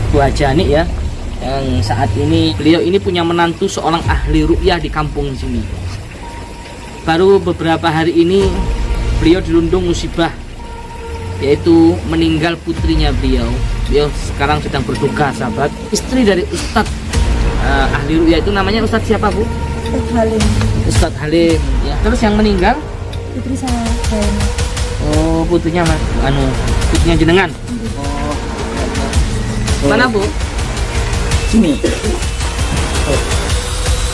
Bu Ajani ya, yang saat ini beliau ini punya menantu seorang ahli ruqyah di kampung sini. Baru beberapa hari ini beliau dirundung musibah, yaitu meninggal putrinya beliau. Beliau sekarang sedang berduka, sahabat. Istri dari Ustadz ahli ruqyah itu namanya Ustadz siapa, Bu? Ustadz Halim. Ustadz Halim. Ya. Terus yang meninggal? Putri saya. Oh, putrinya putrinya jenengan. Oh. Mana, Bu? Sini.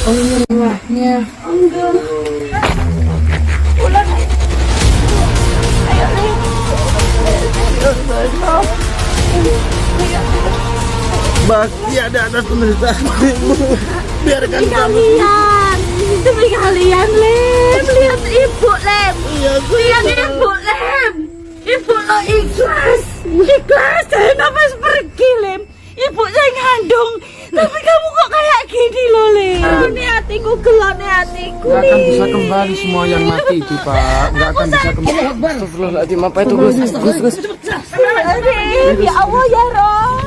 Oh, ini rumahnya. Bakti ada atas penderitaan ibu. Biarkan kami. Demi kalian, Lem. Lihat ibu, Lem. Iya, Lihat ibu, Lem. Ibu lo ikhlas. Ikhlas, saya nafas pergi, Lem. Ibu saya ngandung. Tapi kamu kok kayak gini loh, Lem. Ini hatiku gelap, nih hatiku. Nggak akan bisa kembali semua yang mati itu, Pak. Nggak akan bisa kembali. Astagfirullahaladzim, apa itu, Gus? Gus. Ya Allah, ya Rob.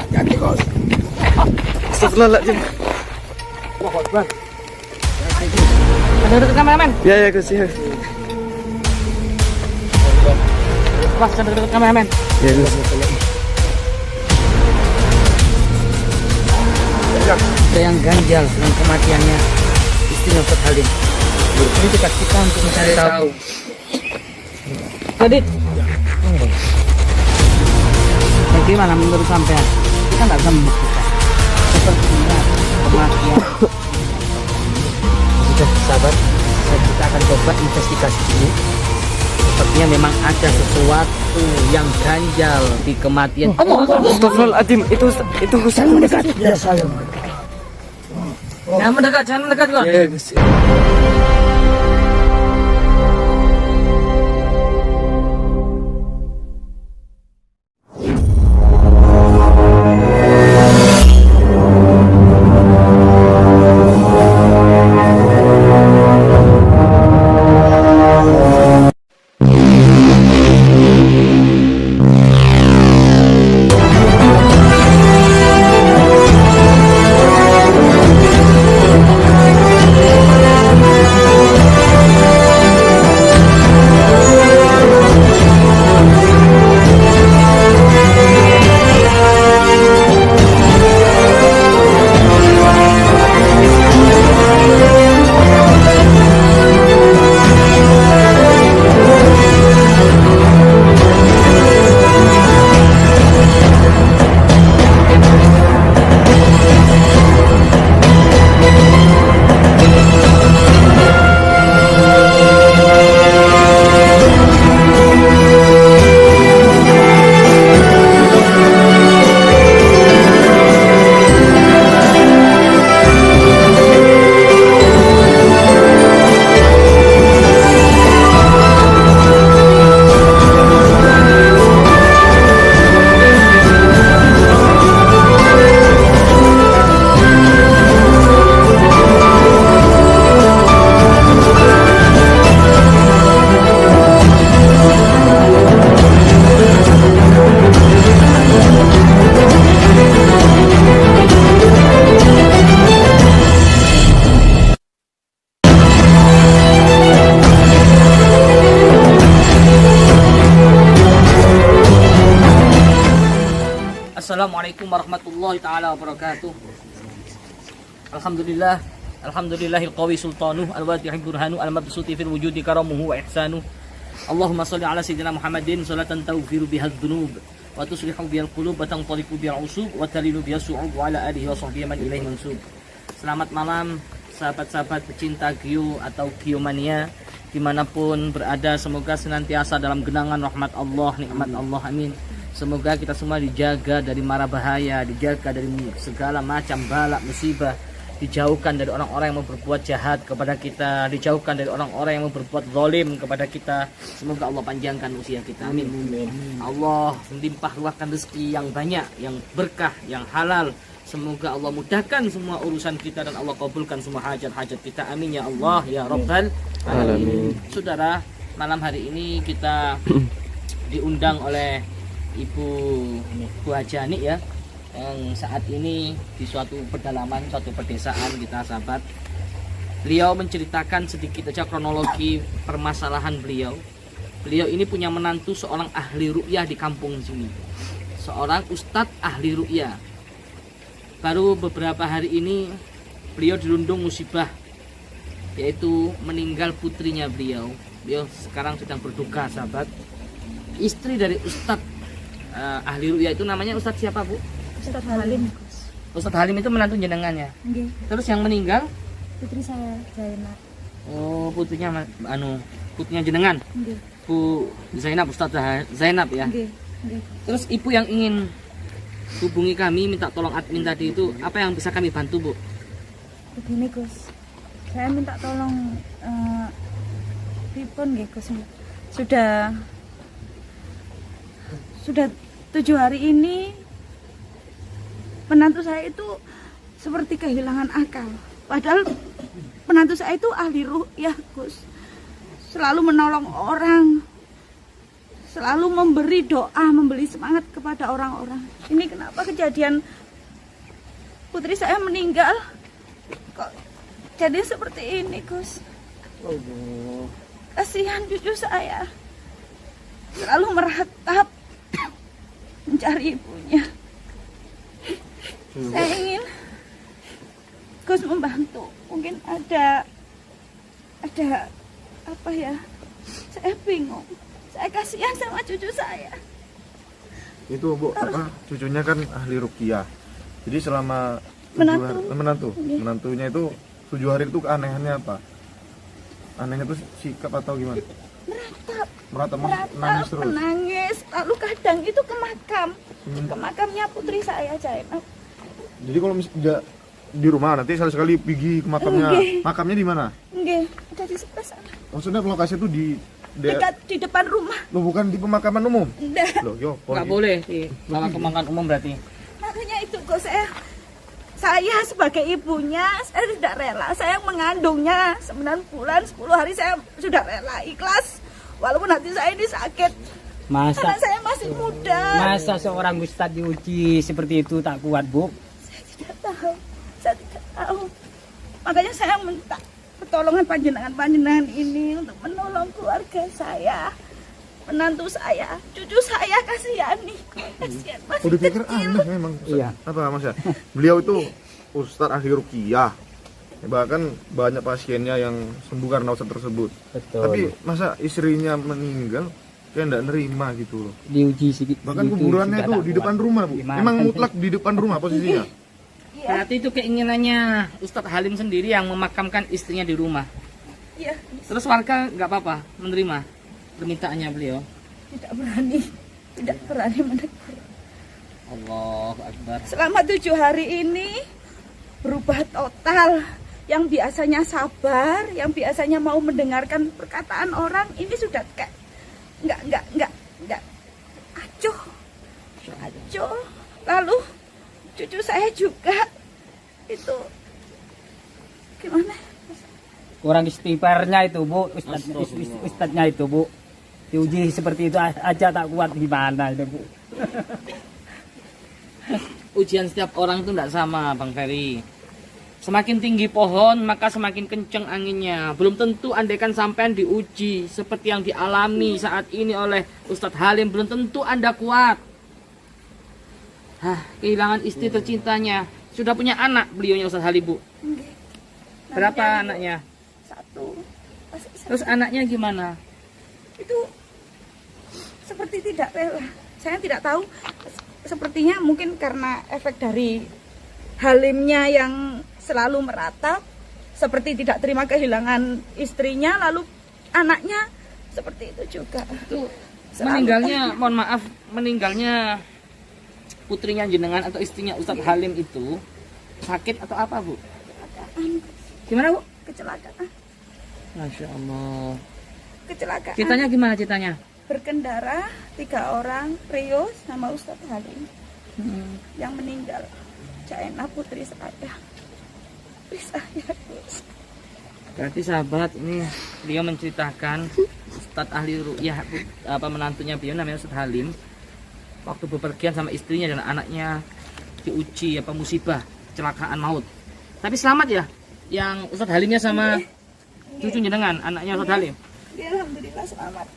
Ganti, Gus. Astagfirullahaladzim. Ada dekat kameramen. Ya, Gus, ya. Pas ada dekat kameramen. Ya, Gus. Ada yang ganjal dengan kematiannya istrinya Ustadz Halim. Ini dekat kita untuk mencari tahu. Tadi bagaimana menurut sampean? Kita nggak bisa membuktikan sepertinya kematian. Sudah sahabat, kita akan coba investigasi dulu. Sepertinya memang ada sesuatu yang ganjal di kematian. Astagfirullahaladzim, itu Gus mendekat. Ya, saya. Jangan mendekat loh. Ya, Gus. Assalamualaikum warahmatullahi taala wabarakatuh. Alhamdulillahil qawi sultanuh al-wadihil burhanu al-mabsuti fil wujudi karamuhu wa ihsanuh. Allahumma shalli ala sayyidina Muhammadin salatan taghfiru bihadz dzunub wa tuslihu bihal qulub wa tanqaliqu bihal usub wa talilu bihas su'ub wa ala alihi wa sahbihi man ilaihi mansub. Selamat malam sahabat-sahabat pecinta Gio atau Giomania dimanapun berada, semoga senantiasa dalam genangan rahmat Allah, nikmat Allah, amin. Semoga kita semua dijaga dari mara bahaya, dijaga dari segala macam balak musibah, dijauhkan dari orang-orang yang mau berbuat jahat kepada kita, dijauhkan dari orang-orang yang mau berbuat zalim kepada kita. Semoga Allah panjangkan usia kita, amin. Allah melimpah ruahkan rezeki yang banyak, yang berkah, yang halal. Semoga Allah mudahkan semua urusan kita dan Allah kabulkan semua hajat-hajat kita, amin ya Allah ya Rabbal alamin. Saudara, malam hari ini kita diundang oleh Ibu Bu Hajani ya, yang saat ini di suatu pedalaman, suatu pedesaan kita sahabat. Beliau menceritakan sedikit aja kronologi permasalahan beliau. Beliau ini punya menantu seorang ahli ruqyah di kampung sini, seorang ustadz ahli ruqyah. Baru beberapa hari ini beliau dirundung musibah, yaitu meninggal putrinya beliau. Beliau sekarang sedang berduka sahabat. Istri dari ustadz ahli ruqyah itu namanya ustadz siapa Bu? Ustadz Halim. Ustadz Halim itu menantu jenengannya. Nggih, Terus yang meninggal? putri saya Zainab. Oh, putrinya putrinya jenengan. Nggih. Bu Zainab, Ustadz Zainab ya. Nggih, nggih. Terus ibu yang ingin hubungi kami minta tolong admin tadi itu, apa yang bisa kami bantu Bu? Begini Gus, saya minta tolong pripun nggih Gus. Sudah 7 hari ini menantu saya itu seperti kehilangan akal. Padahal menantu saya itu ahli ruqyah Gus. Selalu menolong orang, selalu memberi doa, memberi semangat kepada orang-orang. Ini kenapa kejadian putri saya meninggal kok jadi seperti ini Gus? Kasihan cucu saya, selalu meratap mencari ibunya. Saya ingin Gus membantu. Mungkin ada apa ya? Saya bingung. Saya kasihan sama cucu saya. Itu Bu, cucunya kan ahli ruqyah. Jadi selama menantunya itu 7 hari itu keanehannya apa? Anehnya itu sikap atau gimana? Meratap nangis terus. Menangis. Lalu kadang itu ke makamnya putri saya Zainab. Jadi kalau misalnya di rumah nanti sekali-sekali pergi ke makamnya. Makamnya di mana? Nggih, ada di sebelah sana. Maksudnya lokasi itu Dekat di depan rumah. Loh, bukan di pemakaman umum? Enggak. Loh, Nggak boleh di pemakaman umum berarti. Makanya itu kok saya sebagai ibunya, saya tidak rela. Saya mengandungnya 9 bulan, 10 hari saya sudah rela, ikhlas. Walaupun hati saya ini sakit. Karena saya masih muda. Masa seorang ustadz diuji seperti itu tak kuat Bu? Saya tidak tahu. Makanya saya minta pertolongan panjenengan ini untuk menolong keluarga saya, menantu saya, cucu saya. Kasihani. Kasihan masih Udah pikir kecil. aneh memang. Iya. Apa Mas ya? Beliau itu ustadz ahli ruqyah. Bahkan banyak pasiennya yang sembuh karena ustadz tersebut. Betul. Tapi masa istrinya meninggal kayak enggak nerima gitu loh. Diuji sedikit. Bahkan kuburannya itu di depan rumah Bu. Gimana? Emang mutlak di depan rumah posisinya. Berarti itu keinginannya Ustadz Halim sendiri yang memakamkan istrinya di rumah. Iya, Terus warga nggak apa-apa menerima permintaannya beliau. tidak berani menegur. Allahu Akbar. Selama 7 hari ini berubah total. Yang biasanya sabar, yang biasanya mau mendengarkan perkataan orang, ini sudah kayak nggak acuh. Lalu cucu saya juga itu gimana? Kurang istighfarnya itu Bu, ustadznya itu Bu. Diuji seperti itu aja tak kuat, gimana itu Bu? Ujian setiap orang itu tidak sama Bang Ferry. Semakin tinggi pohon maka semakin kencang anginnya. Belum tentu andaikan sampean diuji seperti yang dialami saat ini oleh Ustadz Halim, belum tentu Anda kuat. Kehilangan istri tercintanya. Sudah punya anak beliaunya Ustadz Halim Bu. Nggih. Berapa anaknya? 1. Masih satu. Terus anaknya gimana? Itu seperti tidak rela. Saya tidak tahu. Sepertinya mungkin karena efek dari Halimnya yang selalu meratap, seperti tidak terima kehilangan istrinya, lalu anaknya seperti itu juga. Itu meninggalnya, mohon maaf, meninggalnya putrinya jenengan atau istrinya Ustadz Halim itu sakit atau apa Bu? Kecelakaan. Gimana Bu? Kecelakaan. Masya Allah. Kecelakaan. Ceritanya gimana ceritanya? Berkendara 3 orang, Rio sama Ustadz Halim. Yang meninggal Zainab putri saya. Putri saya, Gus. Berarti sahabat ini beliau menceritakan Ustadz ahli ruqyah menantunya beliau namanya Ustadz Halim. waktu bepergian sama istrinya dan anaknya diuji musibah, kecelakaan maut. Tapi selamat ya yang Ustadz Halimnya sama cucu jenengan, anaknya Ustadz Halim. Ya, alhamdulillah selamat.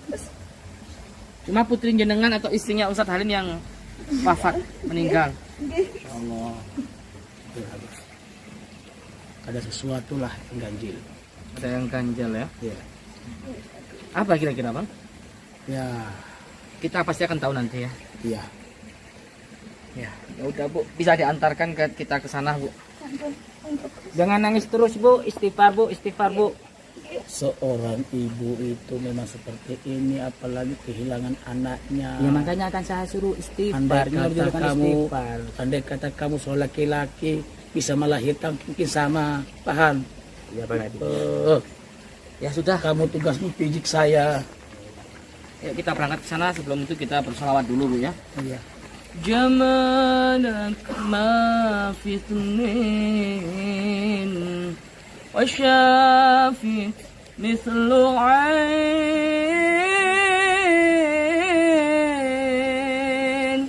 Cuma putri jenengan atau istrinya Ustadz Halim yang wafat, meninggal. Allah. Ada sesuatu lah yang ganjil. Ada yang ganjal ya. Ya. Apa kira-kira Bang? Ya. Kita pasti akan tahu nanti ya. Iya. Ya udah Bu, bisa diantarkan kita ke sana Bu. Jangan nangis terus Bu, istighfar Bu, istighfar Bu. Seorang ibu itu memang seperti ini, apalagi kehilangan anaknya. Ya makanya akan saya suruh istighfar. Andai kata kamu seorang laki-laki bisa melahirkan mungkin sama, paham? Ya Bang Adi. Ya sudah, Kamu tugasmu pijik saya. ya kita berangkat ke sana. Sebelum itu kita bersalawat dulu Bu ya. Iya. جمالك ما في اثنين وشافك مثل عين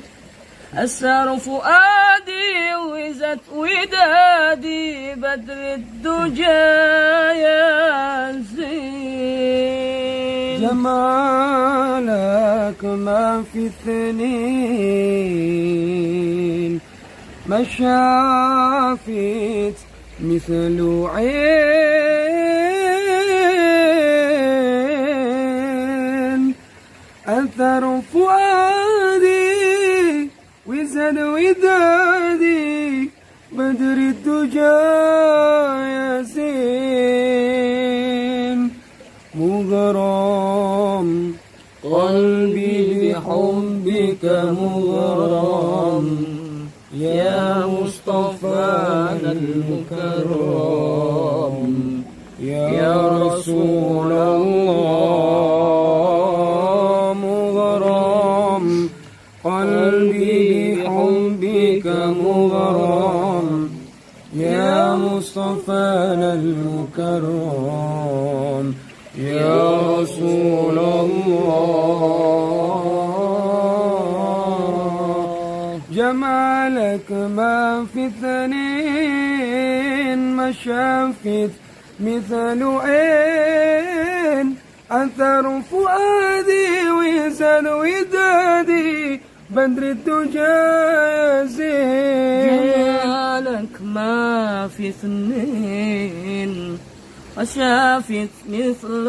أسر فؤادي وزت ودادي بدر الدجى يا زين جمالك ما في اثنين ما شافت مثل عين أثر فؤادي وزن ودادي بدر الدجى يا زين مغرم قلبي بحبك مغرم يا مصطفانا المكرم يا رسول الله مغرم قلبي بحبك مغرم يا مصطفانا المكرم يا رسول الله جمالك ما في اثنين ما شافت مثل عين أثر فؤادي وزن ودادي بدر الدجى يا زين جمالك ما في اثنين وشافت مثل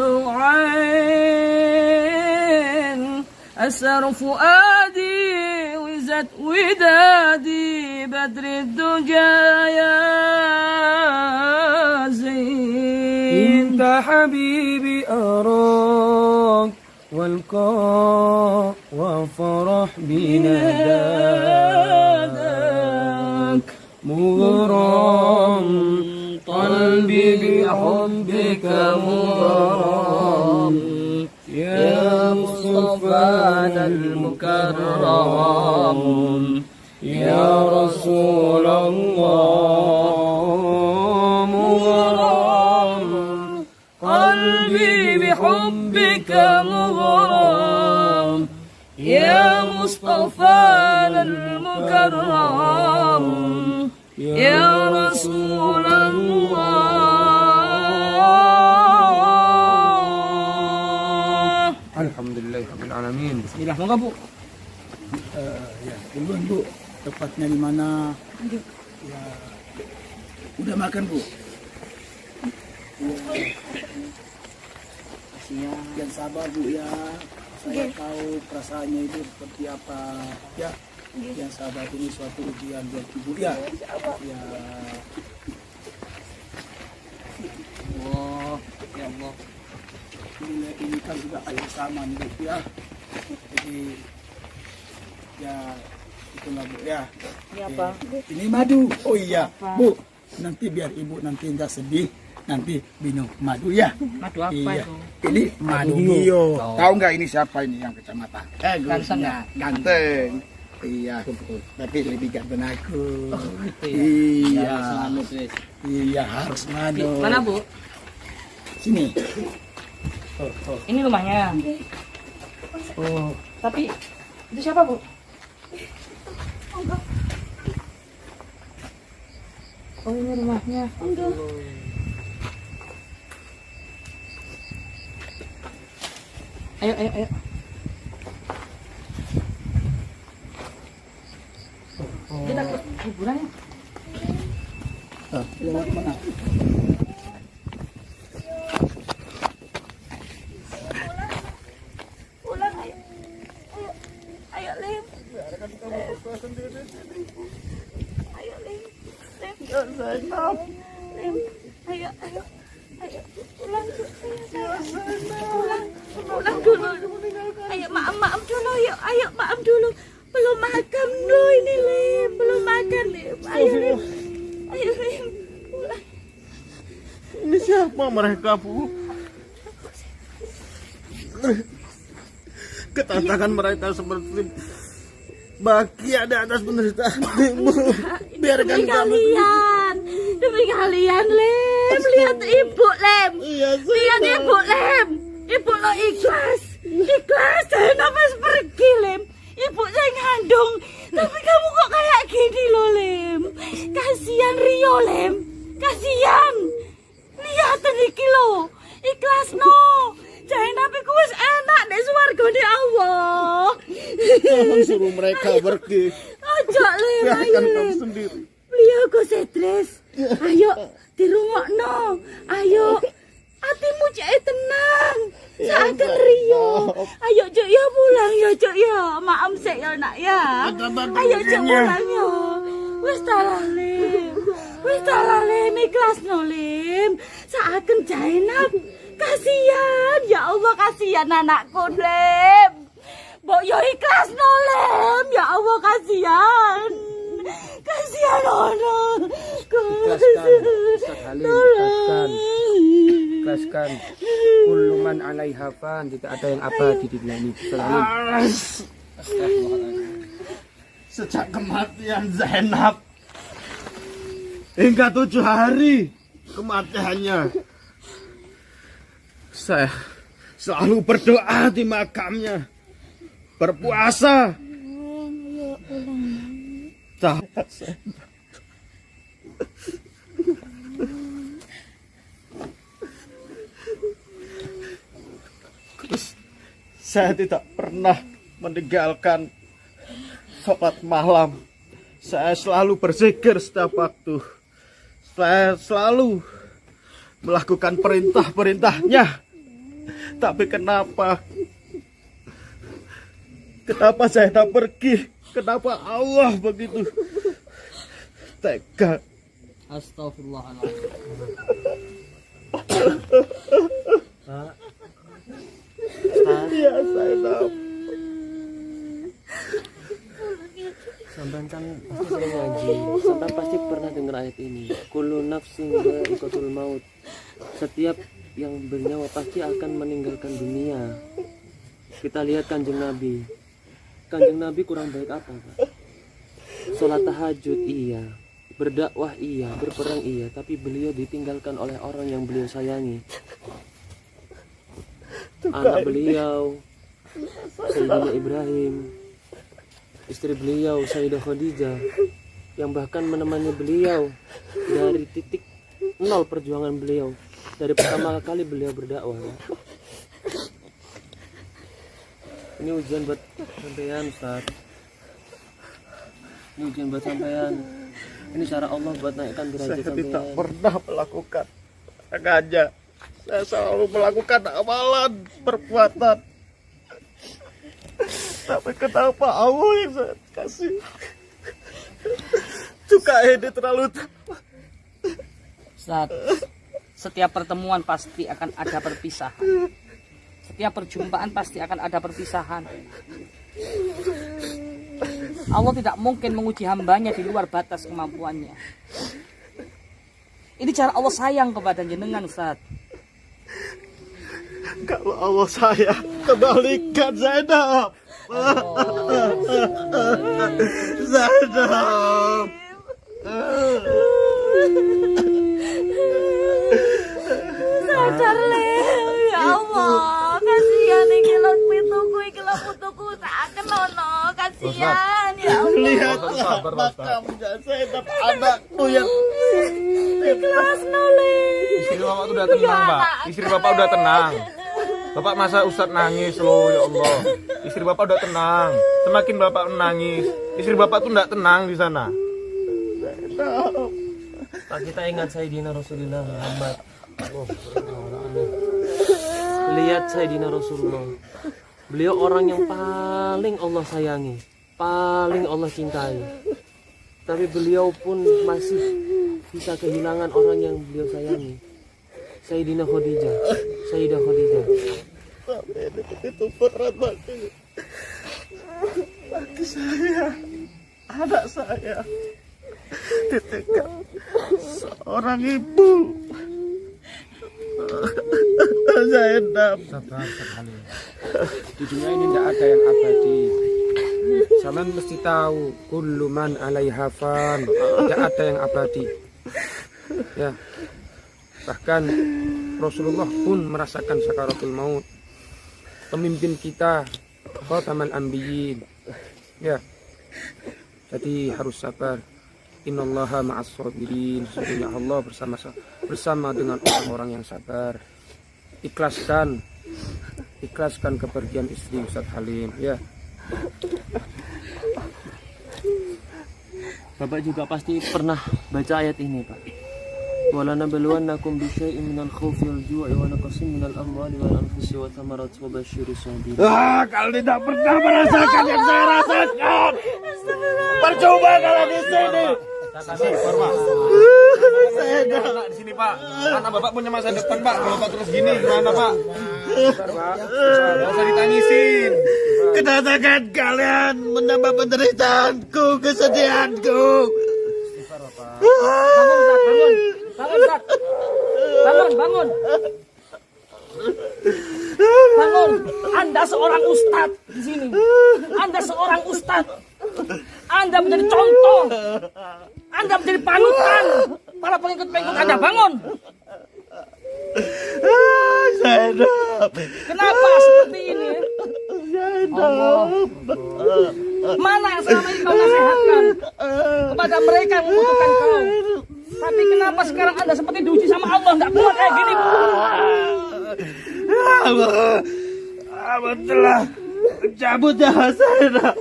عين أسر فؤادي وزت ودادي بدر الدجى يا زين انت حبيبي أراك والقاء وفرح بنداك مغرم قلبي بحبك مغرم يا مصطفانا المكرم يا رسول الله مغرم قلبي بحبك مغرم يا مصطفانا المكرم يا رسول الله. Alhamdulillah rabbil alamin. Bismillah, moga Bu. Ya, duluan Bu, tepatnya di mana? Ya, udah makan Bu? Yang sabar Bu ya, saya tahu perasaannya itu seperti apa ya. Yang sabar ini suatu ujian buat Ibu ya. Ya, Allah, ya Allah. ini kan juga ayah sama nih Bu ya. Jadi ya itulah Bu ya. Ini apa? Ini madu. Oh iya Bu, nanti biar Ibu nanti enggak sedih, nanti minum madu ya. Madu apa Iya. itu? Ini madu Mio. Oh. Tahu nggak ini siapa ini yang kecamatan? Ganteng ya, ganteng. Iya. Tapi lebih ganteng aku. Oh, gitu ya. Iya. Selamat, Wes. Iya harus madu. Mana Bu? Sini. Ini rumahnya. Oh, Tapi itu siapa Bu? Oh ini rumahnya. Enggak. Ayo, ayo, ayo. Kita ke kuburan ya. Lewat mana? Pulang ayo. Ayo Lim. Ayo Lim. Lim. Ayo. Ayo pulang. Pulang dulu. Ayo maaf dulu yuk. Ayo maaf dulu. Belum makan loh ini Lim. Belum makan Lim. Ayo Lim. Ayo Lim. Pulang. Ini siapa mereka, Bu? Katakan mereka seperti bahagia di atas penderitaan ibu. Biarkan kami. Demi kalian Lem. Lihat ibu Lem. Iya, Lihat ibu Lem. Ibu lo ikhlas. Ikhlas saya nafas pergi Lem. Ibu saya ngandung. Tapi kamu kok kayak gini loh Lem. Kasihan Rio Lem. Kasihan. Lihat iki lo. Ikhlas no. Jangan nabi ku wis enak nek swarga di Allah. Tolong suruh mereka pergi. Ojo Lem. Ayo Biarkan kamu Lem. sendiri. Beliau kok stres. Ayo dirungokno. Ayo. Hatimu cek tenang. Saken Rio. Ayo cuk ya pulang ya cuk ya. Maaf sik ya nak ya. Ayo cuk pulang ya. Wis talah Lim. Wis talah Lim ikhlas no Lim. Saken Zainab. Kasihan ya Allah kasihan anakku Lim. Mbok yo ikhlas no Lim. Ya Allah kasihan. Kasihan ono. Ikhlaskan. Ikhlaskan. Kullu man 'alaiha fan, tidak ada yang abadi di dunia ini. Selalu. Sejak kematian Zainab hingga 7 hari kematiannya, saya selalu berdoa di makamnya, berpuasa. Terus saya tidak pernah meninggalkan sholat malam. Saya selalu berzikir setiap waktu. Saya selalu melakukan perintah-perintahnya. Tapi kenapa saya tak pergi? Kenapa Allah begitu tega? Astagfirullahaladzim. Iya, saya tahu. Sampai kan pasti sering ngaji, sampai pasti pernah dengar ayat ini. Kullu nafsin dha'iqatul maut. Setiap yang bernyawa pasti akan meninggalkan dunia. Kita lihat Kanjeng Nabi. Kanjeng Nabi kurang baik apa, Pak? Sholat tahajud iya, berdakwah iya, berperang iya, tapi beliau ditinggalkan oleh orang yang beliau sayangi. Anak beliau, Sayyidina Ibrahim, istri beliau Sayyidah Khadijah, yang bahkan menemani beliau dari titik nol perjuangan beliau, dari pertama kali beliau berdakwah. Ini ujian buat sampean, Ustaz. Ini ujian buat sampean. Ini cara Allah buat naikkan derajat Saya tidak sampean. pernah melakukan sengaja. Saya selalu melakukan amalan, perbuatan. Tapi kenapa Allah yang saya kasih cukai ini terlalu Ustaz, setiap pertemuan pasti akan ada perpisahan. Setiap perjumpaan pasti akan ada perpisahan. Allah tidak mungkin menguji hambanya di luar batas kemampuannya. Ini cara Allah sayang kepada jenengan, Ustaz. Kalau Allah saya kembalikan Zainab. Zainab. Sadar Lem, ya Allah. Kasihan iki lho putuku, iki lho putuku sak kenono. Kasihan. ya Allah. Lihatlah makamnya Zainab, anakku yang Ikhlas noleh. Istri bapak tuh udah tenang, Pak. Istri bapak udah tenang. Bapak masa Ustadz nangis loh, ya Allah. Istri bapak udah tenang. Semakin bapak menangis, istri bapak tuh enggak tenang di sana. Pak, kita ingat Sayyidina Rasulullah Muhammad. Lihat Sayyidina Rasulullah. Beliau orang yang paling Allah sayangi, paling Allah cintai. Tapi beliau pun masih bisa kehilangan orang yang beliau sayangi. Sayyidina Khadijah, Sayyidah Khadijah. itu berat banget. Bagi saya, anak saya ditinggal seorang ibu. Zainab. Sabar sekali. Di dunia ini tidak ada yang abadi. Zaman mesti tahu, kullu man 'alaiha fan. Tidak ada yang abadi. Ya. Bahkan Rasulullah pun merasakan sakaratul maut. Pemimpin kita, khatamal anbiyin. Ya. Jadi harus sabar. Innallaha ma'as sabirin. Sesungguhnya Allah bersama dengan orang-orang yang sabar. Ikhlaskan kepergian istri Ustadz Halim, ya. Bapak juga pasti pernah baca ayat ini, Pak. Wala nabluwannakum bisyai'in minal khaufi wal ju'i wa naqsin minal amwali wal anfusi wa thamarati wa basyiris sabirin. Kalau tidak pernah merasakan yang saya rasakan, percuma kalau di sini. Anak di sini, Pak. Anak bapak punya masa depan, Pak. Kalau bapak terus gini gimana, Pak? Gak usah ditangisin. Kedatangan kalian menambah penderitaanku, kesedihanku. Bangun. Anda seorang ustadz di sini. Anda seorang ustadz. Anda menjadi contoh. Anda menjadi panutan para pengikut-pengikut Anda. Bangun. Zainab. Kenapa seperti ini? Allah. Mana yang selama ini kau nasihatkan kepada mereka yang membutuhkan kau? Tapi kenapa sekarang Anda seperti diuji sama Allah, nggak kuat kayak gini? Abang telah mencabut nyawa Zainab.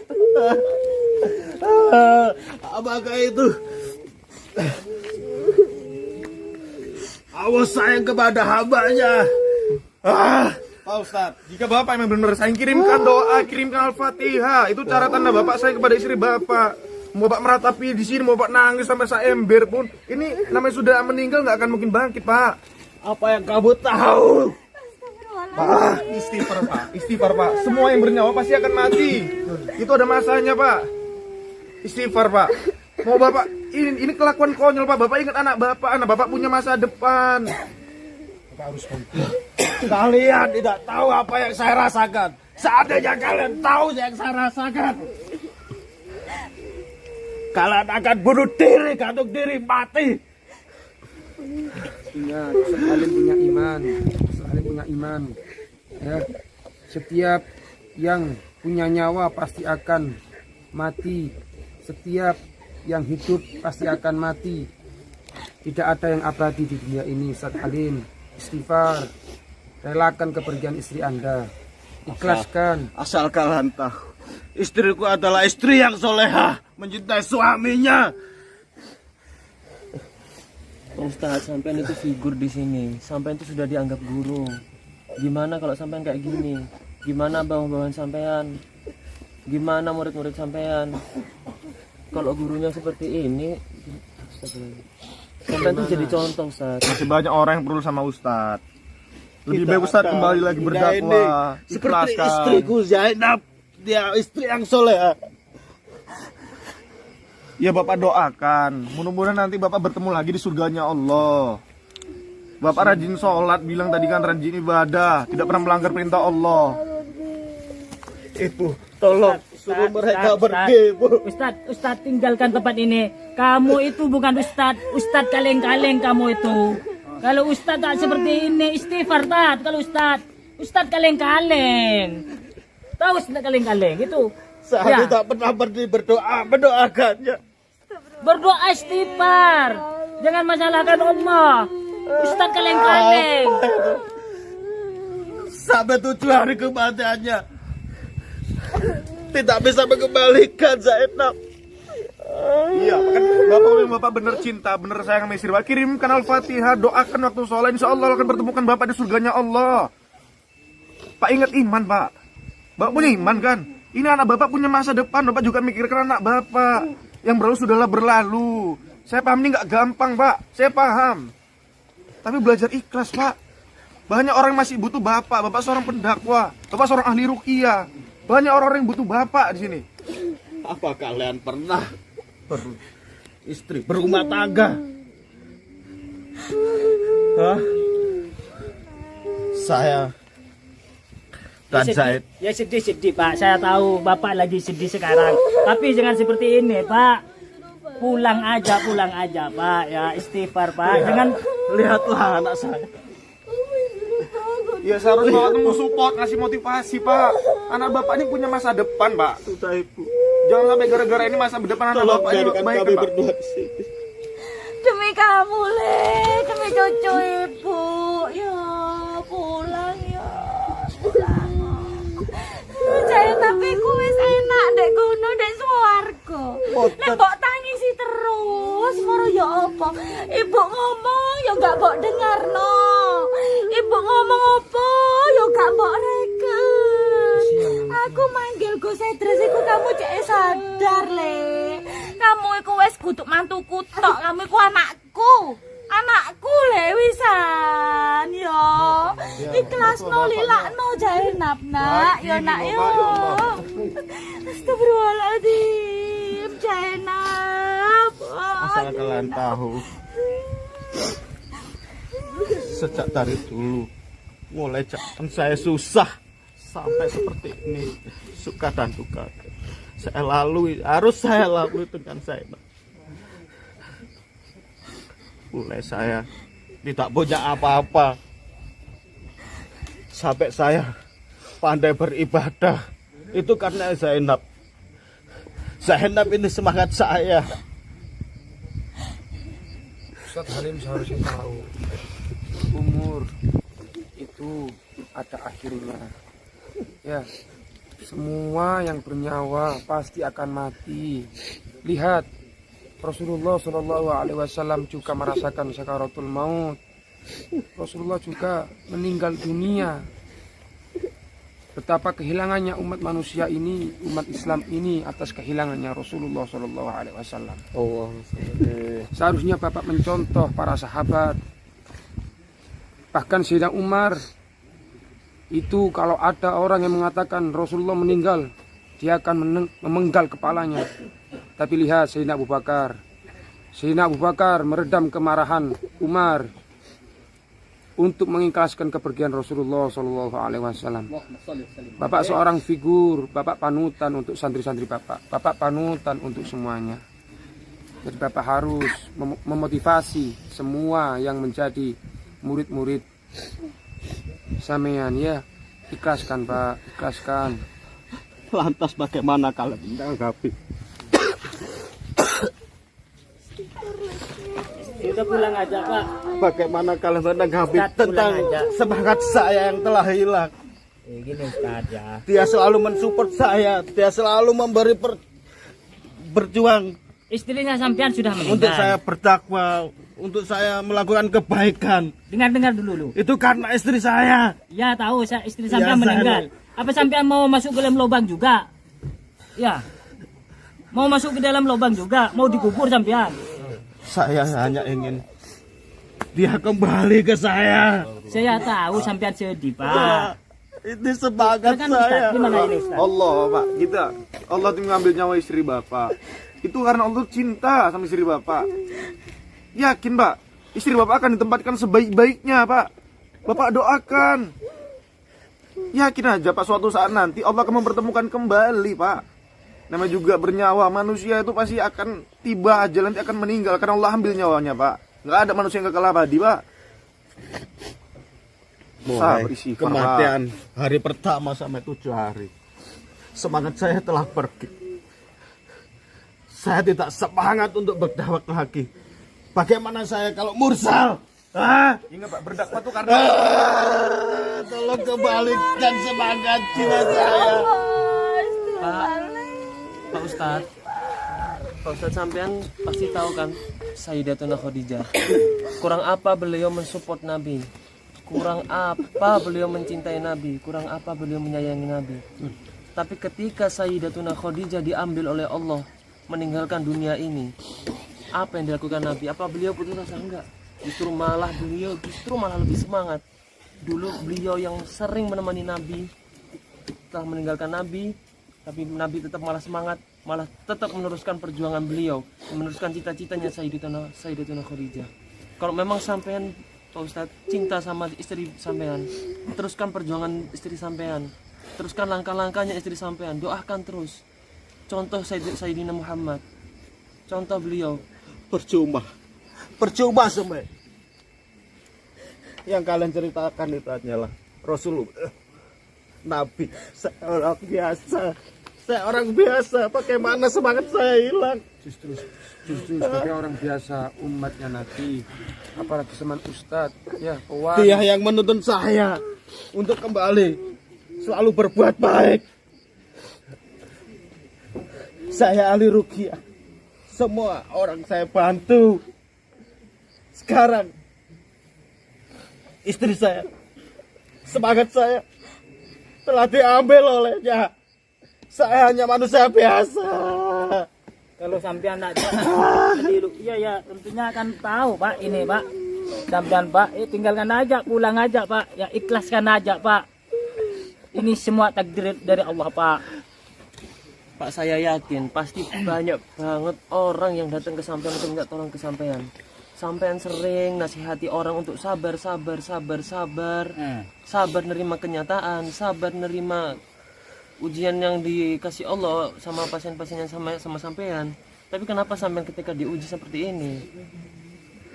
Apakah itu Allah sayang kepada hambanya? Pak Ustadz, jika bapak memang benar sayang, kirimkan doa, kirimkan Al-Fatihah. Itu cara tanda bapak sayang kepada istri bapak. Mau bapak meratapi di sini, mau bapak nangis sampai seember pun, ini namanya sudah meninggal, nggak akan mungkin bangkit, Pak. Apa yang kamu tahu? Pak, istighfar, Pak. Semua yang bernyawa pasti akan mati. Itu ada masanya, Pak. Istighfar, Pak. Mau bapak, ini kelakuan konyol, Pak. Bapak ingat anak bapak punya masa depan. Bapak harus bangkit. Kalian tidak tahu apa yang saya rasakan. Seandainya kalian tahu yang saya rasakan, kalian akan bunuh diri, gantung diri, mati. Ingat, Halim punya iman. Halim punya iman. Ya. Setiap yang punya nyawa pasti akan mati. Setiap yang hidup pasti akan mati. Tidak ada yang abadi di dunia ini. Ustadz Halim, istighfar. Relakan kepergian istri Anda. Ikhlaskan. Asal kalian tahu, istriku adalah istri yang solehah, mencintai suaminya. Ustaz, sampean itu figur di sini. Sampean itu sudah dianggap guru. Gimana kalau sampean kayak gini? Gimana bawahan sampean? Gimana murid-murid sampean? Kalau gurunya seperti ini, sampean itu jadi contoh, Ustaz. Masih banyak orang yang perlu sama Ustadz. Lebih baik Ustadz kembali lagi berdakwah, Seperti ikhlaskan. istriku Zainab, dia istri yang solehah. Ya bapak doakan, mudah-mudahan nanti bapak bertemu lagi di surganya Allah. Bapak rajin sholat, bilang tadi kan rajin ibadah, tidak pernah melanggar perintah Allah. Ibu, tolong suruh mereka pergi, Bu. Ustadz tinggalkan tempat ini. Kamu itu bukan Ustadz kaleng-kaleng kamu itu. Kalau Ustadz tak seperti ini, istighfar tat. Kalau Ustadz kaleng-kaleng. Tahu Ustadz kaleng-kaleng itu Saya Ya. tidak pernah berhenti berdoa, mendoakannya. Berdoa istighfar. Jangan masalahkan Allah. Ustaz kaleng-kaleng. Sampai 7 hari kematiannya tidak bisa mengembalikan Zainab. Iya, kan Bapak bener cinta, bener sayang sama istri Bapak. Kirimkan Al-Fatihah, doakan waktu sholat, insya Allah akan bertemukan Bapak di surganya Allah. Pak ingat iman, Pak. Bapak punya iman kan? Ini anak Bapak punya masa depan, Bapak juga mikirkan anak Bapak. Yang berlalu sudahlah berlalu. Saya paham ini nggak gampang, Pak. Saya paham. Tapi belajar ikhlas, Pak. Banyak orang yang masih butuh Bapak. Bapak seorang pendakwah, Bapak seorang ahli ruqyah. Banyak orang-orang yang butuh Bapak di sini. Apa kalian pernah istri berumah tangga? Hah? Saya dan Zaid. Ya sedih-sedih Pak, saya tahu Bapak lagi sedih sekarang. Tapi jangan seperti ini Pak. Pulang aja Pak. Ya istighfar Pak. Jangan Lihatlah anak saya. Ya seharusnya Bapak mau support, ngasih motivasi Pak. Anak Bapak ini punya masa depan Pak. Sudah Ibu. Jangan sampai gara-gara ini masa depan anak Bapak ini baik Pak. Berdua di sini. Demi kamu, Le. Demi cucu ibu. Ya, pulang ya. Pulang. Saya tapi ku wis enak dek kono dek swarga. Nek mbok tangisi terus, moro ya apa? Ibu ngomong ya gak mbok dengarno. Ibu ngomong apa ya gak mbok reken. Aku manggil Gus Idris iku kamu cek sadar, Le. Kamu iku wis kudu mantuku tok, kamu iku anakku. Anakku le wisan yo. Ikhlasno lilakno Zainab nak, yo nak yo. Astagfirullahaladzim Zainab. Asal kalian tahu, sejak dari dulu mulai zaman saya susah sampai seperti ini, suka dan duka harus saya lalui dengan Zainab. Mulai saya tidak punya apa-apa sampai saya pandai beribadah itu karena Zainab. Zainab ini semangat saya. Ustaz Halim seharusnya tahu umur itu ada akhirnya. Ya, semua yang bernyawa pasti akan mati. Lihat, Rasulullah Shallallahu Alaihi Wasallam juga merasakan sakaratul maut. Rasulullah juga meninggal dunia. Betapa kehilangannya umat manusia ini, umat Islam ini atas kehilangannya Rasulullah Shallallahu Alaihi Wasallam. Seharusnya Bapak mencontoh para sahabat. Bahkan Sayyidina Umar itu kalau ada orang yang mengatakan Rasulullah meninggal, dia akan memenggal kepalanya. Tapi lihat Sayyidina Abu Bakar. Sayyidina Abu Bakar meredam kemarahan Umar untuk mengikhlaskan kepergian Rasulullah Shallallahu Alaihi Wasallam. Bapak seorang figur, Bapak panutan untuk santri-santri Bapak. Bapak panutan untuk semuanya. Jadi Bapak harus memotivasi semua yang menjadi murid-murid sampean ya. Ikhlaskan Pak, ikhlaskan. Lantas bagaimana kalian menanggapi? Udah pulang aja Pak. Bagaimana kalian menanggapi Ustaz, tentang pulang aja. semangat saya yang telah hilang? Gini Ustaz ya. Dia selalu mensupport saya, dia selalu memberi berjuang Istrinya sampean sudah meninggal. untuk saya berdakwah, untuk saya melakukan kebaikan. Dengar dulu lu. Itu karena istri saya. Ya tahu istri Ya, sampean saya- meninggal. Apa sampean mau masuk ke dalam lubang juga? Ya. Mau masuk ke dalam lubang juga? Mau dikubur sampean? Saya hanya ingin dia kembali ke saya. Saya tahu sampean sedih Pak. Ini semangat Silakan, Ustaz. saya. Gimana ini, Ustaz? Allah Pak, kita Allah tuh mengambil nyawa istri Bapak. Itu karena Allah cinta sama istri Bapak. Yakin Pak, istri Bapak akan ditempatkan sebaik-baiknya Pak. Bapak doakan. Yakin aja Pak, suatu saat nanti Allah akan mempertemukan kembali Pak. Namanya juga bernyawa, manusia itu pasti akan tiba aja, nanti akan meninggal karena Allah ambil nyawanya Pak. Nggak ada manusia yang kekal abadi Pak. Sabar, istighfar, kematian hari pertama sampai 7 hari. semangat saya telah pergi. Saya tidak semangat untuk berdakwah lagi. Bagaimana saya kalau mursal? Ingat Pak, berdakwah itu karena Tolong kembalikan semangat jiwa saya. Pak Ustadz, Pak Ustadz sampean pasti tahu kan Sayyidatuna Khadijah. Kurang apa beliau mensupport Nabi? Kurang apa beliau mencintai Nabi? Kurang apa beliau menyayangi Nabi? Tapi ketika Sayyidatuna Khadijah diambil oleh Allah, meninggalkan dunia ini, apa yang dilakukan Nabi? Apa beliau putus asa? Enggak. Justru malah lebih semangat. Dulu beliau yang sering menemani Nabi, telah meninggalkan Nabi, tapi Nabi tetap malah semangat, malah tetap meneruskan perjuangan beliau, meneruskan cita-citanya Sayyidatuna Khadijah. Kalau memang sampean Pak Ustadz cinta sama istri sampean, teruskan perjuangan istri sampean, teruskan langkah-langkahnya istri sampean, doakan terus. Contoh Sayyidina Muhammad, contoh beliau. Percuma semua. Yang kalian ceritakan itu hanyalah Rasulullah, Nabi. Saya orang biasa. Bagaimana semangat saya hilang? justru sebagai orang biasa, umatnya Nabi, apalagi seman Ustadz, ya kawan. Dia yang menuntun saya untuk kembali selalu berbuat baik. Saya ahli ruqyah, semua orang saya bantu. Sekarang istri saya, semangat saya telah diambil olehnya. Saya hanya manusia biasa. Kalau sampean nak di ruqyah ya tentunya akan tahu Pak ini Pak. Sampean Pak, tinggalkan aja, pulang aja Pak. Ya ikhlaskan aja Pak. Ini semua takdir dari Allah Pak. Pak, saya yakin pasti banyak banget orang yang datang ke sampean untuk minta tolong ke sampean. Sampean sering nasihati orang untuk sabar. Sabar nerima kenyataan, sabar nerima ujian yang dikasih Allah sama pasien-pasien yang sama sampean. Tapi kenapa sampean ketika diuji seperti ini,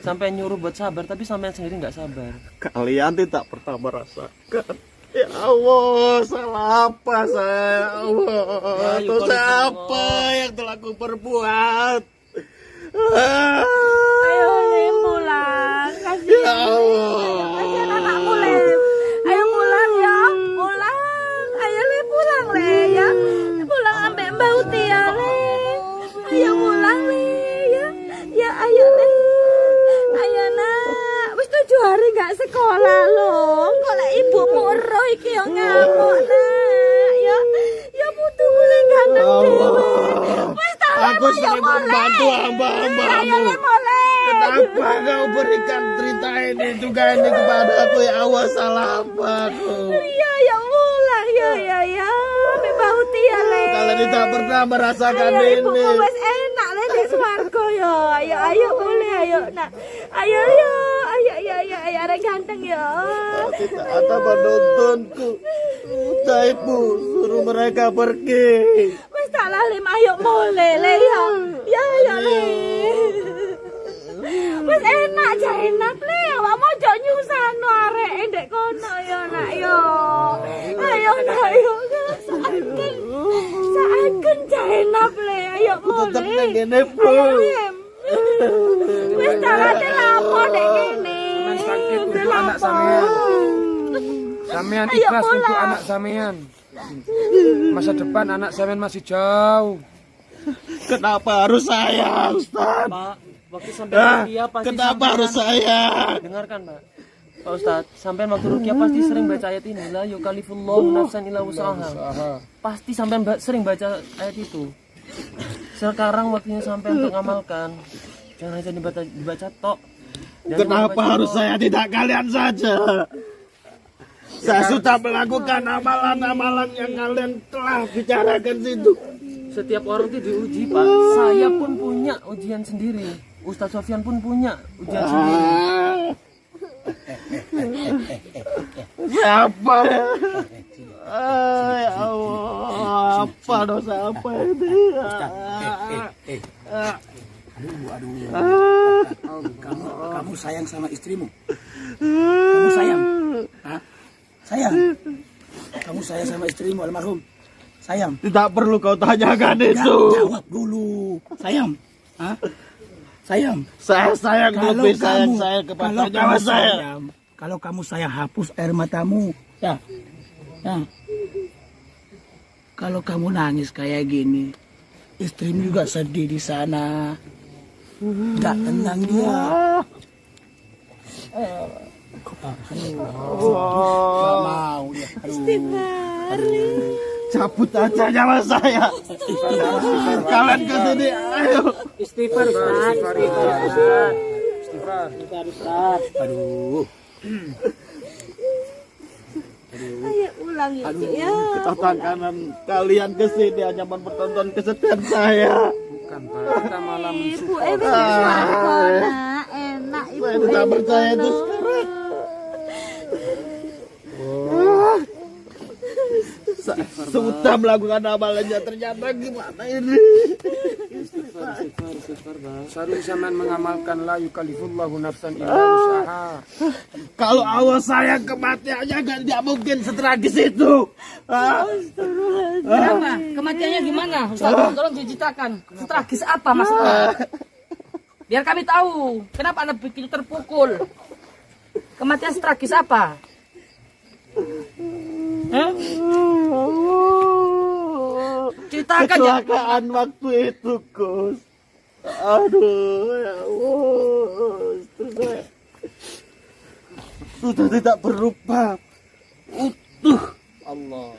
sampean nyuruh buat sabar, tapi sampean sendiri nggak sabar? Kalian tidak pernah merasakan. Ya Allah, salah apa saya? Ya Allah, dosa apa yang telah aku perbuat? Ayo Lim pulang, kasih. Ya Allah. Kasihan anakku Lim. Ayo pulang ya, pulang. Ayo Lim pulang Le ya. Pulang ambek Mbak Uti ya Le. Ayo pulang Le ya. Ya ayo Le. Ayo nak. Wis 7 hari gak sekolah loh. Kok lek ibumu ero iki yo ngamuk nak. Ya putuku le ganteng dhewe. Wis tak Aku sering membantu hamba-hambamu. Kenapa kau berikan cerita ini juga ini kepada aku? Ya Allah, salah apa aku? Iya ya pulang ya. Mbak Bauti ya le. Kalian tidak pernah merasakan Ayo ini. ibumu wis enak le di swarga ya. Ayo boleh ayo nak. Ayo arek ganteng ya. Tidak ada menontonku. Udah ibu, suruh mereka pergi. Wis tak lah Lim, ayo mulai le ya. Ya le. Wis enak le. Awakmu ojo nyusahno arek ndek kono ya nak yo. Ayo nak yo. Saken jaenap le. Ayo Tetap mulai. ngene bu. Wis tak lah lapo ndek kene. sakit untuk anak sampean. Sampean ikhlas untuk anak sampean. Masa depan anak sampean masih jauh. Kenapa harus saya, Ustaz? Pak, waktu sampean ruqyah pasti Kenapa harus saya? dengarkan Pak. Pak Ustadz, sampean waktu ruqyah pasti sering baca ayat ini, la yukallifullahu nafsan illa wus'aha. Pasti sampean sering baca ayat itu. Sekarang waktunya sampean untuk ngamalkan. Jangan hanya dibaca tok. Jangan Kenapa dibaca harus tok. saya, tidak kalian saja? Saya sudah melakukan amalan-amalan yang kalian telah bicarakan situ. Setiap orang itu diuji Pak. Saya pun punya ujian sendiri. Ustadz Sofyan pun punya ujian sendiri. Siapa ya? Ya Allah, apa dosa apa ini? Kamu sayang sama istrimu? Kamu sayang? Hah? Sayang? Kamu sayang sama istrimu almarhum? Sayang. Tidak perlu kau tanyakan itu. Jawab dulu. Sayang. Hah? Sayang. Saya sayang lebih sayang saya kepada nyawa saya. Kalau kamu sayang, hapus air matamu. Ya. Ya. Kalau kamu nangis kayak gini, istrimu juga sedih di sana. Tidak tenang dia. Gak mau dia. Cabut aja nyawa saya. Kalian ke sini, ayo. Istighfar, Ustaz. Istighfar. Aduh. Ayo ulang ya, Cik, ya. Ketatangkanan kalian ke sini hanya mempertonton kesedihan saya. Bukan, Pak. Kita malah Ibu mensupport. nak enak ibu. Saya tidak percaya itu sekarang. Sudah melakukan amalannya, ternyata gimana ini? Istighfar, Bang. Seharusnya zaman mengamalkan la yukallifullahu nafsan illa wus'aha. Kalau Allah sayang kematiannya tidak mungkin setragis itu. Hah? Kenapa? Kematiannya gimana? Ustaz, tolong diceritakan. Tragis apa maksudnya? Biar kami tahu. Kenapa Anda begitu terpukul? Kematian tragis apa? Hah? Ceritakan ya. Kecelakaan waktu itu, Gus. Aduh, ya Allah. Istri saya sudah tidak berubah. Utuh. Allah.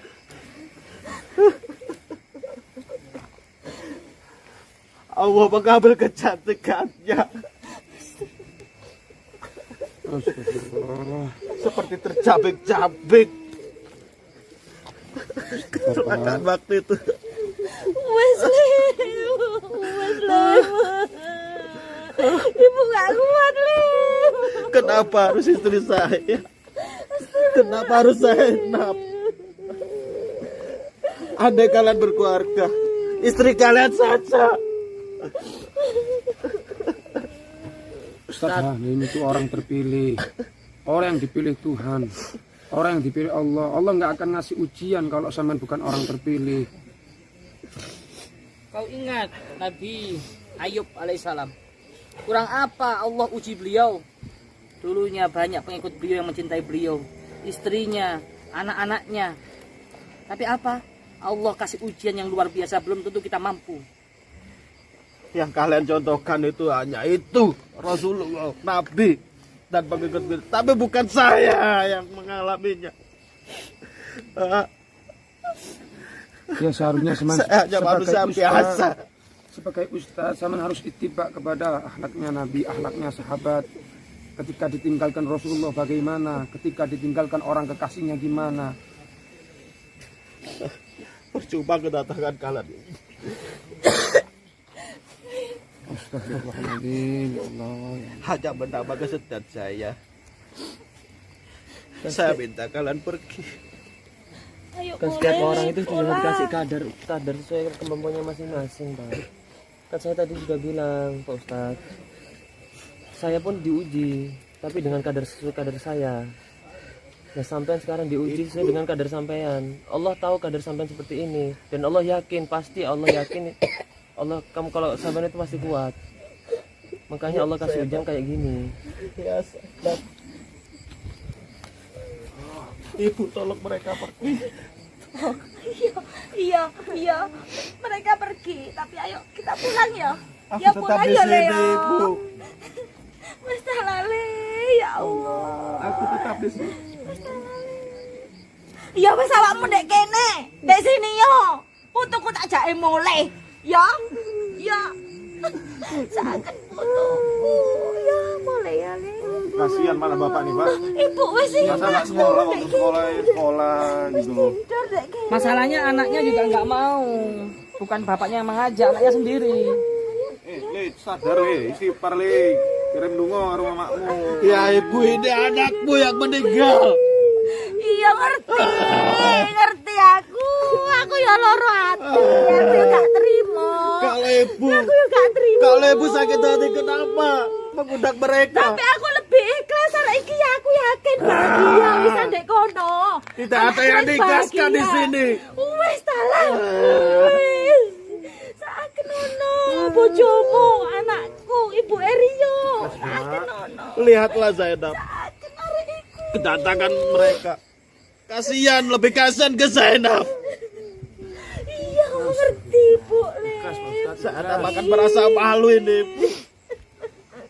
Allah mengambil kecantikannya. Astagfirullah. Seperti tercabik-cabik. Kecelakaan waktu itu. Wesley. Ibu gak kuat, Lim. Kenapa harus istri saya? Kenapa harus saya enap? Andai kalian berkeluarga, istri kalian saja. Ustaz, ini tuh orang terpilih. Orang yang dipilih Tuhan. Orang yang dipilih Allah. Allah nggak akan ngasih ujian kalau sampean bukan orang terpilih. Kau ingat Nabi Ayub alaihissalam. Kurang apa Allah uji beliau? Dulunya banyak pengikut beliau yang mencintai beliau, istrinya, anak-anaknya. Tapi apa? Allah kasih ujian yang luar biasa, belum tentu kita mampu. Yang kalian contohkan itu hanya itu, Rasulullah, Nabi, dan pengikut. Tapi bukan saya yang mengalaminya. Ya seharusnya Saya hanya manusia biasa. Sebagai ustaz, zaman harus ittiba kepada akhlaknya Nabi, akhlaknya sahabat. Ketika ditinggalkan Rasulullah bagaimana? Ketika ditinggalkan orang kekasihnya gimana? Percuma kedatangan kalian. Astagfirullahaladzim, ya Allah. Hanya menambah kesedihan saya. Saya minta kalian pergi. Ayo Kan setiap orang itu sudah dikasih kadar sesuai kemampuannya masing-masing, Pak. Kan saya tadi juga bilang, Pak Ustadz, saya pun diuji, tapi dengan kadar sesuai kadar saya. Nah, sampean sekarang diuji sesuai dengan kadar sampean. Allah tahu kadar sampean seperti ini, dan Allah yakin, pasti Allah yakin, Allah kamu kalau sampean itu pasti kuat. Makanya Allah kasih ujian kayak gini. Ya, dan Ibu tolong mereka pergi. Iya. Mereka pergi, tapi ayo kita pulang ya. Aku Ya tetap pulang di ya, sini, Leo. Ibu. Wes lale, ya Allah. Aku tetap di sini. Ya wes awakmu ndek kene, ndek sini yo. Putuku tak jake mulih. Ya. Sakit putuku. Ya mulai ya, Le. Kasihan malah bapak nih, Pak. Ibu wes sing Masa nggak sekolah waktu sekolah gitu loh. Masalahnya anaknya juga nggak mau. Bukan bapaknya yang mengajak, anaknya sendiri. Le, sadar istighfar le. Kirim lunga rumah makmu. Ya ibu, ini anakmu yang meninggal. Iya ngerti aku. Aku ya loro ati. Aku ya gak terima. Kalau ibu, Aku ya gak terima. kalau ibu sakit hati kenapa mengundang mereka? Tapi aku lebih ikhlas karena iki ya aku yakin bahagia wis ndek kono. Tidak ada yang diikhlaskan di sini. Wis salah. Saken ono bojomu, anakku, Ibu Erio. Saken ono. Lihatlah Zainab, Saken arek iku. kedatangan mereka. Kasihan, lebih kasihan ke Zainab. Iya, ngerti, Bu. Le. Zainab akan merasa malu ini.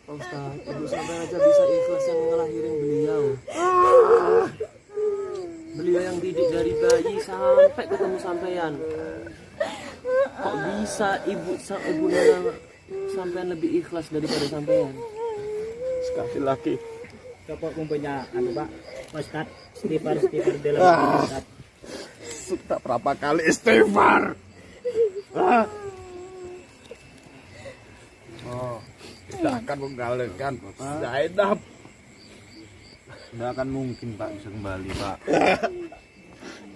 Pak Ustaz, ibu sampai aja bisa ikhlas yang ngelahirin beliau. Beliau yang didik dari bayi sampai ketemu sampean. Kok bisa ibu sampean lebih ikhlas daripada sampean? Sekali lagi. Coba punya Pak Ustaz istighfar dalam Ustaz. Sudah berapa kali istighfar? Tidak akan menggalakkan Zainab. Tidak akan mungkin Pak bisa kembali Pak.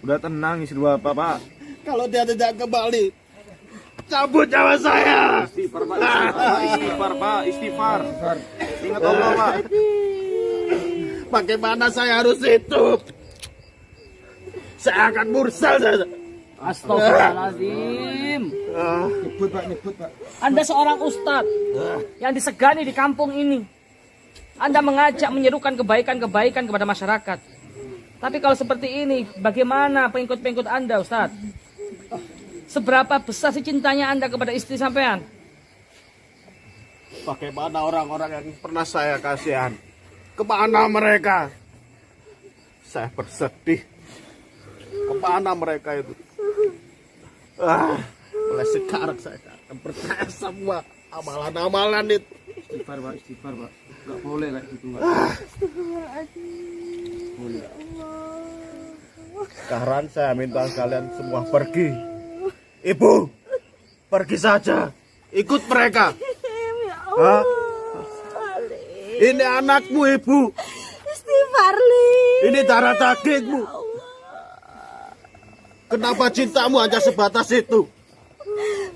Udah tenang istri Bapak, Pak. Kalau dia tidak kembali, cabut nyawa saya. Istighfar Pak, istighfar Pak, istighfar. Ingat Allah Pak. Bagaimana saya harus hidup? Saya akan mursal saja. Astagfirullahaladzim. Nyebut Pak. Anda seorang ustadz yang disegani di kampung ini. Anda mengajak menyerukan kebaikan-kebaikan kepada masyarakat. Tapi kalau seperti ini, bagaimana pengikut-pengikut Anda, Ustadz? Seberapa besar sih cintanya Anda kepada istri sampean? Bagaimana orang-orang yang pernah saya kasihan? Kemana mereka? Saya bersedih. Kemana mereka itu? Mulai sekarang saya akan percaya semua amalan-amalan itu. Istighfar Pak. Gak boleh kayak gitu Pak. Sekarang saya minta kalian semua pergi. Ibu, pergi saja. Ikut mereka. Hah? Ini anakmu, Ibu. Istighfar, Li. Ini darah dagingmu. Kenapa cintamu hanya sebatas itu?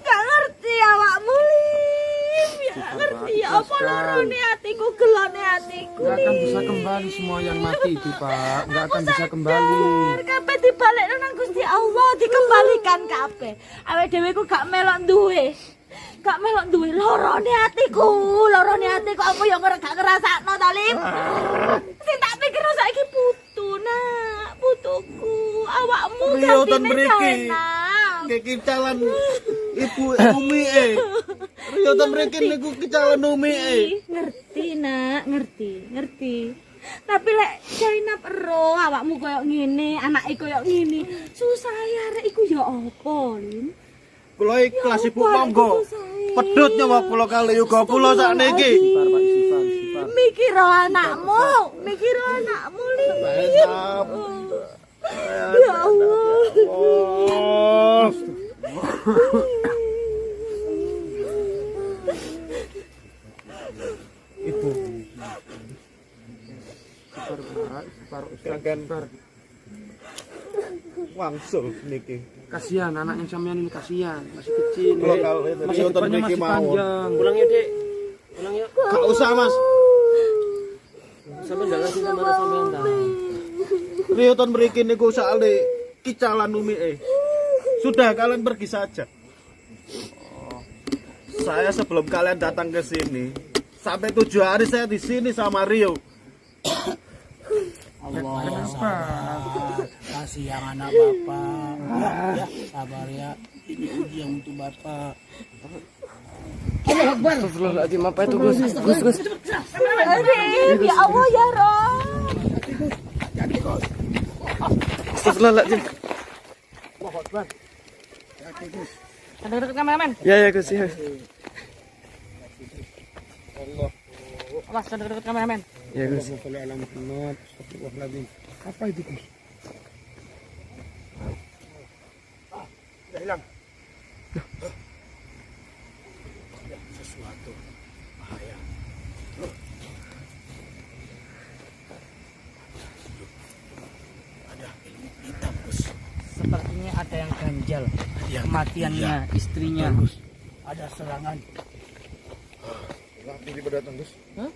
Gak ngerti awakmu, Lim. Ya gak ngerti apa lorone hatiku, gelone hatiku. Nggak akan bisa kembali semua yang mati itu Pak. Nggak akan bisa kembali. Kabeh dibalekno nang Gusti Allah, dikembalikan kabeh. Awake dhewe ku gak melok duwe. Gak melok duwe lorone hatiku apa yang ora gak ngrasakno ta, Lim? Sing tak pikir saiki putu, Nak. Putuku, awakmu Rio dan gantine mriki. Zainab. Kekicalan Ibu Umi Rio dan mriki niku kicalan Umi Ngerti, Nak, ngerti. Tapi lek Zainab ero awakmu koyo ngene, anake koyo ngene, susah ya rek iku ya apa, Lim? Kula ikhlas Ibu monggo. Pedhut nyawa kula kali yoga kula sakniki. Istighfar. Mikir anakmu, Lim. Zainab. Ya Allah. Oh. Ibu. Istighfar Ustaz. Wangsul niki. Kasihan anaknya sampean ini, kasihan, masih kecil. Kalau kalau Masih Rio dan depannya mriki masih mawon. panjang. Pulang ya Dek. Pulang ya. Gak usah Mas. Sampai nggak ngasih sama sampean dah. Rio dan mriki niku sakale kicalan Umi Sudah kalian pergi saja. Saya sebelum kalian datang ke sini, sampai 7 hari saya di sini sama Rio. Allah sabar. Kasih yang anak Bapak. Ya, sabar ya. Ini ujian untuk Bapak. Astagfirullahaladzim, apa itu Gus? Gus. Aduh, ya Allah ya Rob. Astagfirullahaladzim. Dekat kameramen. Ya Gus ya. Awas, dekat kameramen. Ya Gus. Apa itu Gus? Hilang. Sesuatu bahaya. Ada ilmu hitam, Gus. Sepertinya ada yang ganjal. Yang Kematiannya istrinya. ada serangan. Tiba-tiba datang Gus. Hah?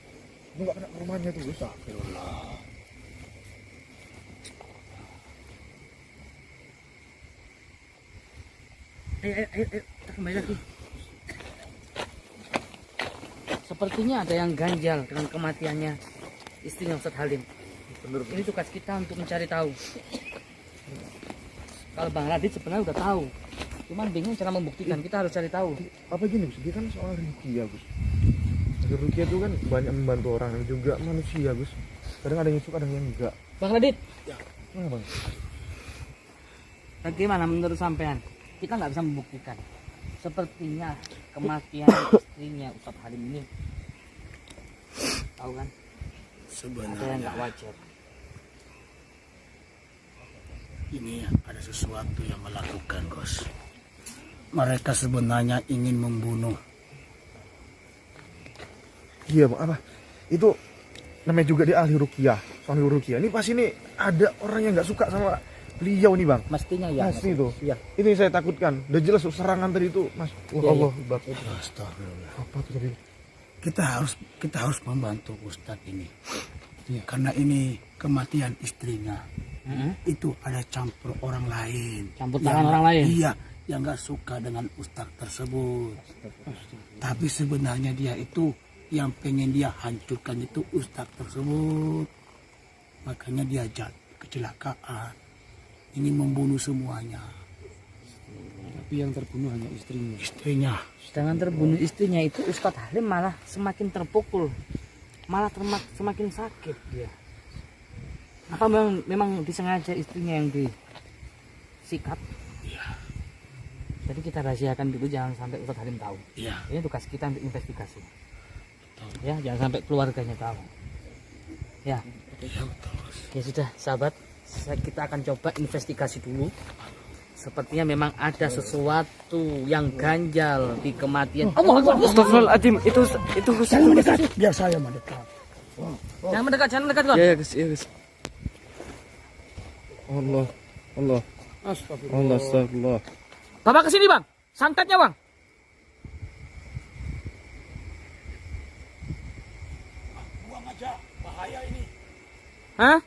Enggak kena ke rumahnya tuh Gus. Ayo, kita kembali lagi. Sepertinya ada yang ganjal dengan kematiannya istrinya Ustadz Halim. Ini tugas kita untuk mencari tahu. Kalau Bang Radit sebenarnya udah tahu, cuman bingung cara membuktikan. Kita harus cari tahu. Apa gini Gus? Dia kan soal ruqyah Gus. Ruqyah itu kan banyak membantu orang juga manusia Gus. Kadang ada yang suka, ada yang enggak. Bang Radit, Mana Bang? bagaimana menurut sampean? Kita nggak bisa membuktikan. Sepertinya kematian istrinya Ustadz Halim ini, tahu kan? Ada yang nggak wajar. Ini ada sesuatu yang melakukan, Gus. Mereka sebenarnya ingin membunuh. Iya Bang, apa? Itu namanya juga dia ahli ruqyah, suami ruqyah. Ini pasti ini ada orang yang nggak suka sama beliau nih Bang. Mestinya ya. Pasti itu. Iya. Itu yang saya takutkan. Udah jelas serangan tadi itu, Mas. Iya, Allah, Astagfirullah. apa tuh tadi? Kita harus membantu Ustadz ini. Karena ini kematian istrinya. Itu ada campur orang lain. Campur tangan orang lain. Iya, yang nggak suka dengan Ustadz tersebut. Tapi sebenarnya dia itu yang pengen dia hancurkan itu Ustadz tersebut. Makanya dia kecelakaan. Ingin membunuh semuanya. Tapi yang terbunuh hanya istrinya. Istrinya. Sedangkan terbunuh istrinya itu Ustadz Halim malah semakin terpukul, malah semakin sakit dia. Apa memang disengaja istrinya yang disikat? Iya. Jadi kita rahasiakan dulu, jangan sampai Ustadz Halim tahu. Iya. Ini tugas kita untuk investigasi. Ya, jangan sampai keluarganya tahu. Ya. Iya betul. Ya sudah, sahabat, kita akan coba investigasi dulu. Sepertinya memang ada sesuatu yang ganjal di kematian. Astagfirullahaladzim, itu Jangan mendekat, biar saya mendekat. Jangan mendekat, Gon. ya Gus, ya Gus. Allah. Astagfirullah. Astagfirullah. Bapak kesini Bang, santetnya Bang. Buang aja, bahaya ini. Hah?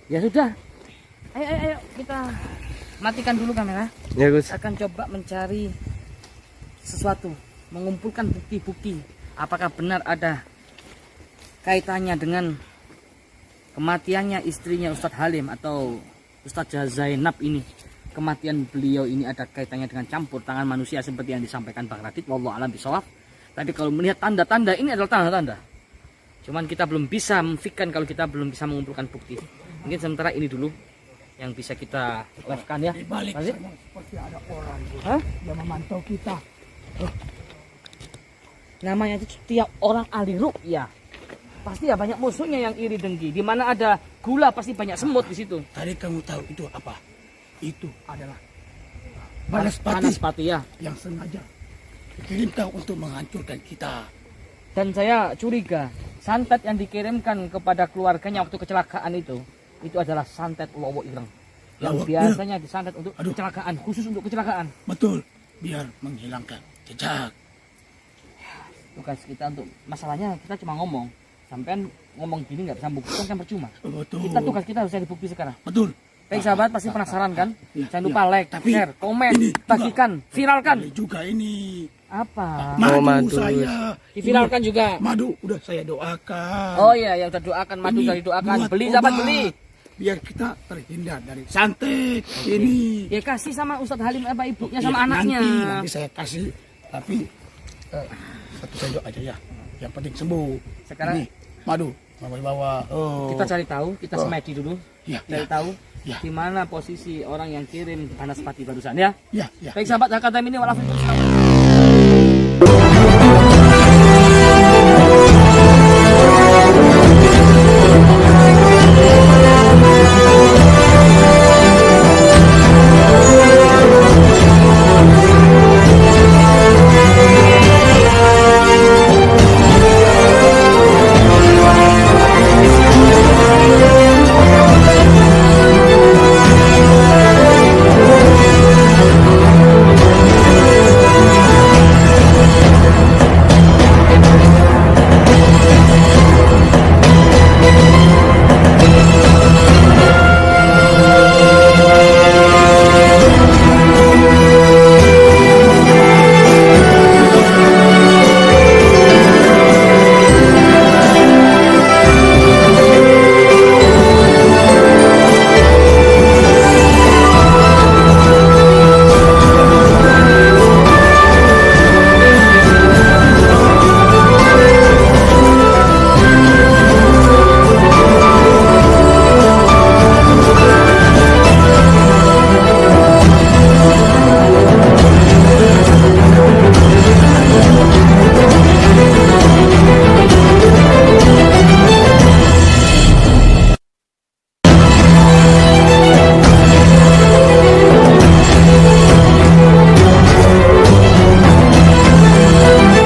Ya sudah. Ayo kita matikan dulu kamera. Ya Gus. Akan coba mencari sesuatu, mengumpulkan bukti-bukti. Apakah benar ada kaitannya dengan kematiannya istrinya Ustadz Halim atau Ustadz Zainab ini. Kematian beliau ini ada kaitannya dengan campur tangan manusia seperti yang disampaikan Bang Radit. Wallahu a'lam bishawab. Tadi kalau melihat tanda-tanda ini adalah tanda-tanda. Cuman kita belum bisa memfikirkan kalau kita belum bisa mengumpulkan bukti. Mungkin sementara ini dulu yang bisa kita live-kan ya. Di balik Radit? sana seperti ada orang Hah? yang memantau kita. Namanya itu setiap orang ahli ruqyah. Pasti ya banyak musuhnya yang iri dengki. Di mana ada gula pasti banyak semut di situ. Tadi kamu tahu itu apa? Itu adalah Banaspati ya. yang sengaja dikirimkan untuk menghancurkan kita. Dan saya curiga santet yang dikirimkan kepada keluarganya waktu kecelakaan itu adalah santet Lowo Ireng. Yang Lowo biasanya disantet untuk Aduh. kecelakaan, khusus untuk kecelakaan. Betul, biar menghilangkan jejak. Tugas kita untuk masalahnya kita cuma ngomong. Sampean ngomong gini nggak bisa buktikan kan percuma. Betul. Tugas kita harus cari bukti sekarang. Betul. Baik sahabat, pasti penasaran kan? Iya, Jangan lupa iya. like, Tapi share, komen, ini juga- bagikan, viralkan. Ada juga ini. Apa? Madu madu. saya. Diviralkan juga. Madu udah saya doakan. Oh iya, yang udah doakan madu Ini dari doakan. buat Beli obat. sahabat beli. Biar kita terhindar dari santet ini. Ya kasih sama Ustadz Halim apa ibunya Ya, sama anaknya. Nanti saya kasih. Tapi satu sendok aja ya. Yang penting sembuh. Sekarang- ini, madu bawa-bawa. Oh. Kita cari tahu, kita semedi dulu. Ya, Cari ya. tahu Ya. di mana posisi orang yang kirim Banaspati barusan ya. Ya, ya. Baik sahabat, Zakat ini walafiq.